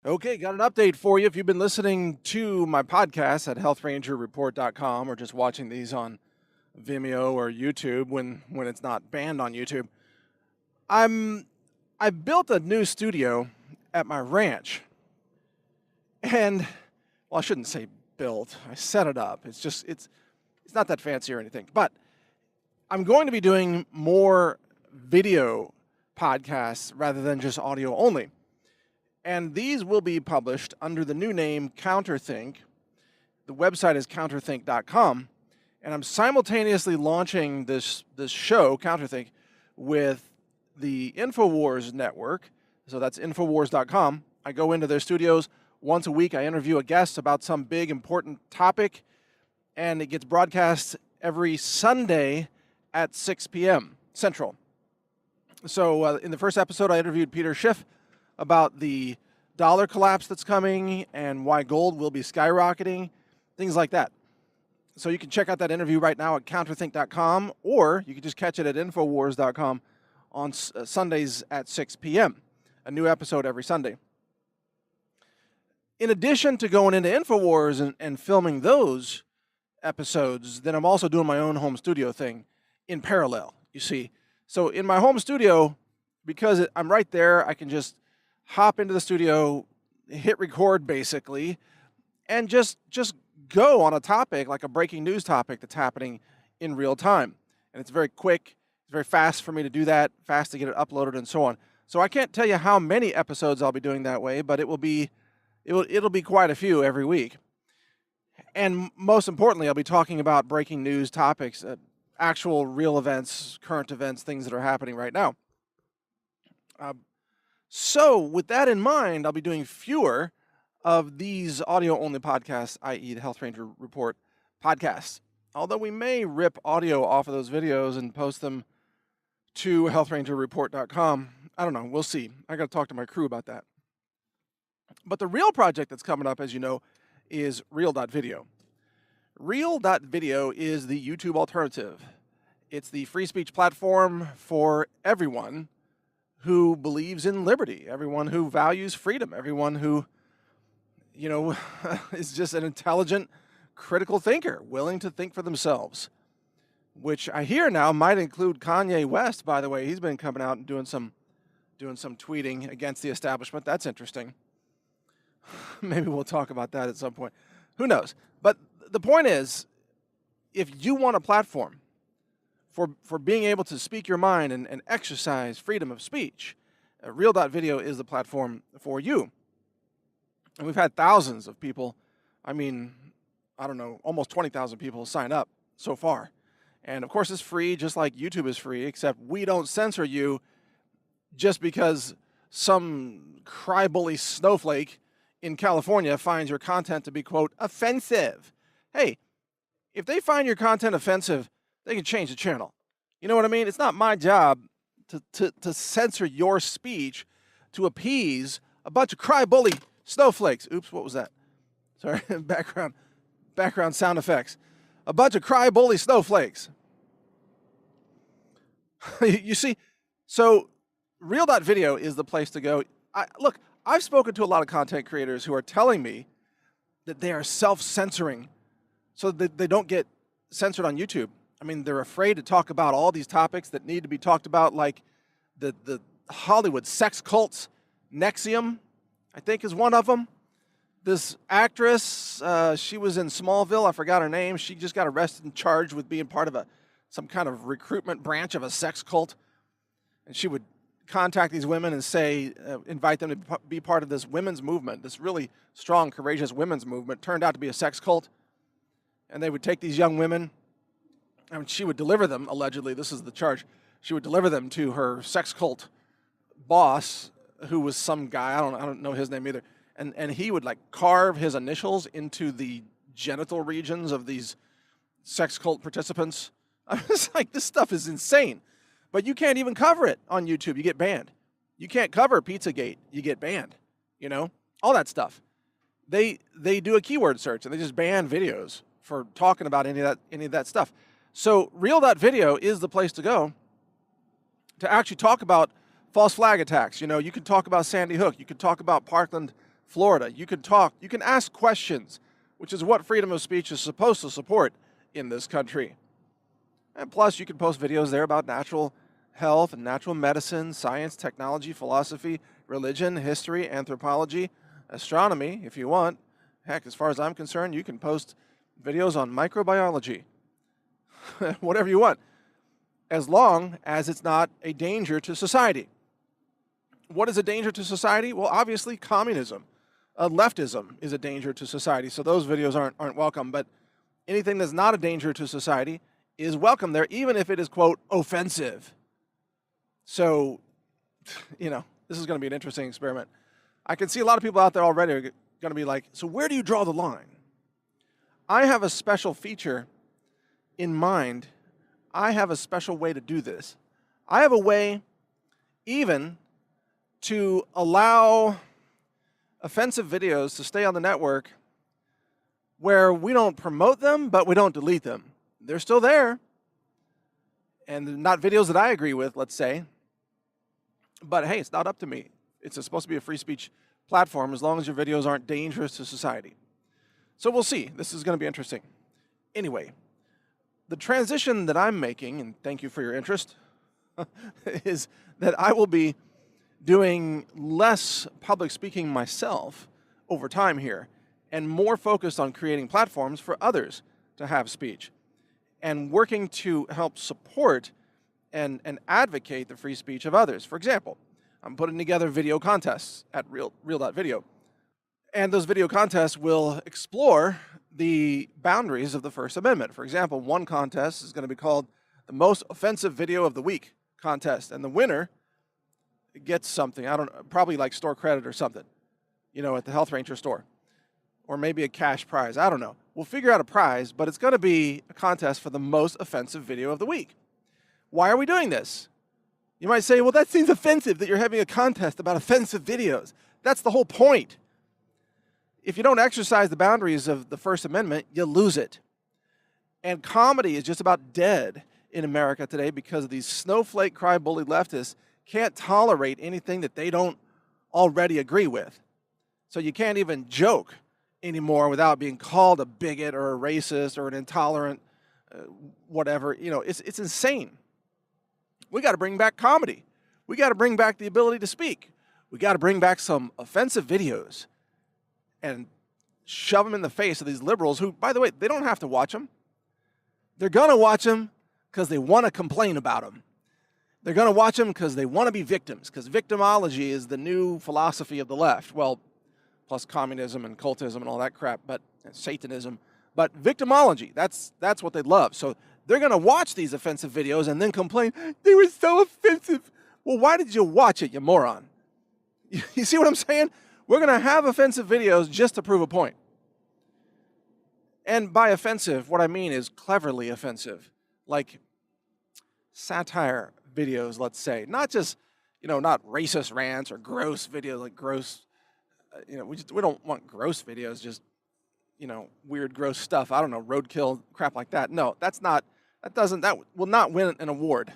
Okay, got an update for you. If you've been listening to my podcast at healthrangerreport.com or just watching these on Vimeo or YouTube when it's not banned on YouTube, I'm I built a new studio at my ranch. And well, I shouldn't say built. I set it up. It's not that fancy or anything. But I'm going to be doing more video podcasts rather than just audio only. And these will be published under the new name Counterthink. The website is counterthink.com. And I'm simultaneously launching this show, Counterthink, with the InfoWars network. So that's Infowars.com. I go into their studios once a week. I interview a guest about some big, important topic. And it gets broadcast every Sunday at 6 p.m. Central. So in the first episode, I interviewed Peter Schiff about the dollar collapse that's coming and why gold will be skyrocketing, things like that. So you can check out that interview right now at counterthink.com, or you can just catch it at infowars.com on Sundays at 6 p.m. A new episode every Sunday. In addition to going into InfoWars and filming those episodes, then I'm also doing my own home studio thing in parallel, you see. So in my home studio, because I'm right there, I can just hop into the studio, hit record basically, and just go on a topic, like a breaking news topic that's happening in real time. And it's very quick, it's very fast for me to do that, fast to get it uploaded and so on. So I can't tell you how many episodes I'll be doing that way, but it'll be quite a few every week. And most importantly, I'll be talking about breaking news topics, actual real events, current events, things that are happening right now. So with that in mind, I'll be doing fewer of these audio-only podcasts, i.e. the Health Ranger Report podcasts. Although we may rip audio off of those videos and post them to healthrangerreport.com. I don't know. We'll see. I got to talk to my crew about that. But the real project that's coming up, as you know, is Reel.video. Reel.video is the YouTube alternative. It's the free speech platform for everyone who believes in liberty, everyone who values freedom, everyone who, is just an intelligent, critical thinker, willing to think for themselves, which I hear now might include Kanye West, by the way. He's been coming out and doing some tweeting against the establishment. That's interesting. Maybe we'll talk about that at some point. Who knows? But the point is, if you want a platform for being able to speak your mind and exercise freedom of speech, Reel.video is the platform for you. And we've had thousands of people, almost 20,000 people sign up so far. And of course it's free, just like YouTube is free, except we don't censor you just because some crybully snowflake in California finds your content to be, quote, offensive. Hey, if they find your content offensive, they can change the channel. You know what I mean? It's not my job to censor your speech to appease a bunch of crybully snowflakes. Oops, what was that? Sorry, background sound effects. A bunch of crybully snowflakes. You see, so Reel.video is the place to go. Look, I've spoken to a lot of content creators who are telling me that they are self-censoring so that they don't get censored on YouTube. I mean, they're afraid to talk about all these topics that need to be talked about, like the Hollywood sex cults. NXIVM, I think, is one of them. This actress, she was in Smallville. I forgot her name. She just got arrested and charged with being part of some kind of recruitment branch of a sex cult. And she would contact these women and say, invite them to be part of this women's movement, this really strong, courageous women's movement. Turned out to be a sex cult. And they would take these young women, and she would deliver them, allegedly, this is the charge, she would deliver them to her sex cult boss, who was some guy, I don't know his name either, and he would like carve his initials into the genital regions of these sex cult participants. I was like, this stuff is insane. But you can't even cover it on YouTube. You get banned. You can't cover Pizzagate. You get banned. All that stuff. They do a keyword search and they just ban videos for talking about any of that stuff. So Reel.video is the place to go to actually talk about false flag attacks. You could talk about Sandy Hook. You could talk about Parkland Florida. You can talk, you can ask questions, which is what freedom of speech is supposed to support in this country. And plus, you can post videos there about natural health and natural medicine, science, technology, philosophy, religion, history, anthropology, astronomy, if you want. Heck, as far as I'm concerned, you can post videos on microbiology, whatever you want, as long as it's not a danger to society. What is a danger to society? Well, obviously, communism. Leftism is a danger to society, so those videos aren't welcome, but anything that's not a danger to society is welcome there, even if it is, quote, offensive. So, this is going to be an interesting experiment. I can see a lot of people out there already are going to be like, so where do you draw the line? I have a special feature in mind. I have a special way to do this. I have a way even to allow offensive videos to stay on the network where we don't promote them, but we don't delete them. They're still there. And not videos that I agree with, let's say. But hey, it's not up to me. It's supposed to be a free speech platform as long as your videos aren't dangerous to society. So we'll see. This is going to be interesting. Anyway, the transition that I'm making, and thank you for your interest, is that I will be doing less public speaking myself over time here and more focused on creating platforms for others to have speech and working to help support and advocate the free speech of others. For example, I'm putting together video contests at real.video. And those video contests will explore the boundaries of the First Amendment. For example, one contest is going to be called the Most Offensive Video of the Week contest. And the winner gets something, I don't know, probably like store credit or something, at the Health Ranger store. Or maybe a cash prize, I don't know. We'll figure out a prize, but it's going to be a contest for the most offensive video of the week. Why are we doing this? You might say, well, that seems offensive that you're having a contest about offensive videos. That's the whole point. If you don't exercise the boundaries of the First Amendment, you lose it. And comedy is just about dead in America today because of these snowflake cry-bully leftists can't tolerate anything that they don't already agree with. So you can't even joke anymore without being called a bigot or a racist or an intolerant, whatever. It's insane. We got to bring back comedy. We got to bring back the ability to speak. We got to bring back some offensive videos and shove them in the face of these liberals who, by the way, they don't have to watch them. They're going to watch them because they want to complain about them. They're going to watch them because they want to be victims, because victimology is the new philosophy of the left. Well, plus communism and cultism and all that crap, but Satanism. But victimology, that's what they love. So they're going to watch these offensive videos and then complain, they were so offensive. Well, why did you watch it, you moron? You see what I'm saying? We're going to have offensive videos just to prove a point. And by offensive, what I mean is cleverly offensive, like satire videos, let's say. Not just, not racist rants or gross videos, like gross, we don't want gross videos, just, weird, gross stuff. I don't know, roadkill, crap like that. No, that will not win an award.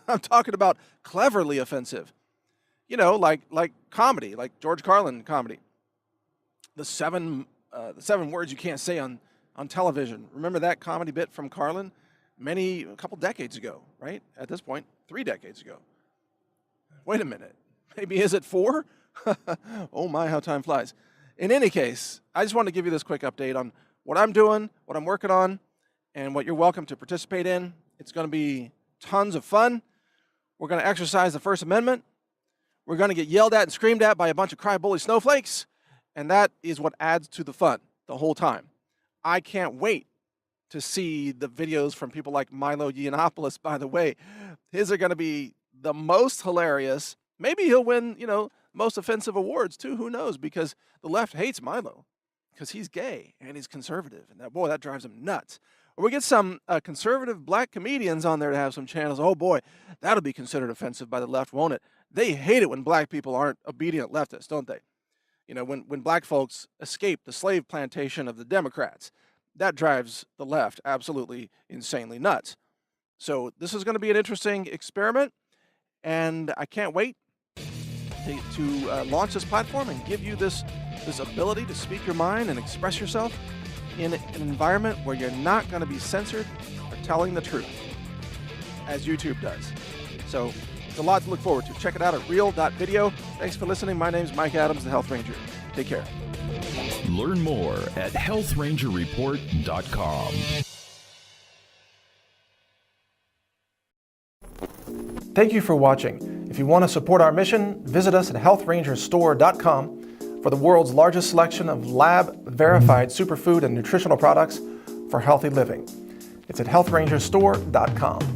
I'm talking about cleverly offensive. Like comedy, like George Carlin comedy. The seven words you can't say on television. Remember that comedy bit from Carlin? A couple decades ago, right? At this point, 3 decades ago. Wait a minute. Maybe is it 4? Oh my, how time flies. In any case, I just want to give you this quick update on what I'm doing, what I'm working on, and what you're welcome to participate in. It's going to be tons of fun. We're going to exercise the First Amendment. We're going to get yelled at and screamed at by a bunch of cry-bully snowflakes, and that is what adds to the fun the whole time. I can't wait to see the videos from people like Milo Yiannopoulos, by the way. His are going to be the most hilarious. Maybe he'll win, most offensive awards too. Who knows? Because the left hates Milo because he's gay and he's conservative. And that drives them nuts. Or we get some conservative black comedians on there to have some channels. Oh boy, that'll be considered offensive by the left, won't it? They hate it when black people aren't obedient leftists, don't they? When black folks escape the slave plantation of the Democrats, that drives the left absolutely insanely nuts. So this is going to be an interesting experiment, and I can't wait to launch this platform and give you this this ability to speak your mind and express yourself in an environment where you're not going to be censored or telling the truth, as YouTube does. So it's a lot to look forward to. Check it out at real.video. Thanks for listening. My name is Mike Adams, the Health Ranger. Take care. Learn more at healthrangerreport.com. Thank you for watching. If you want to support our mission, visit us at healthrangerstore.com for the world's largest selection of lab-verified superfood and nutritional products for healthy living. It's at healthrangerstore.com.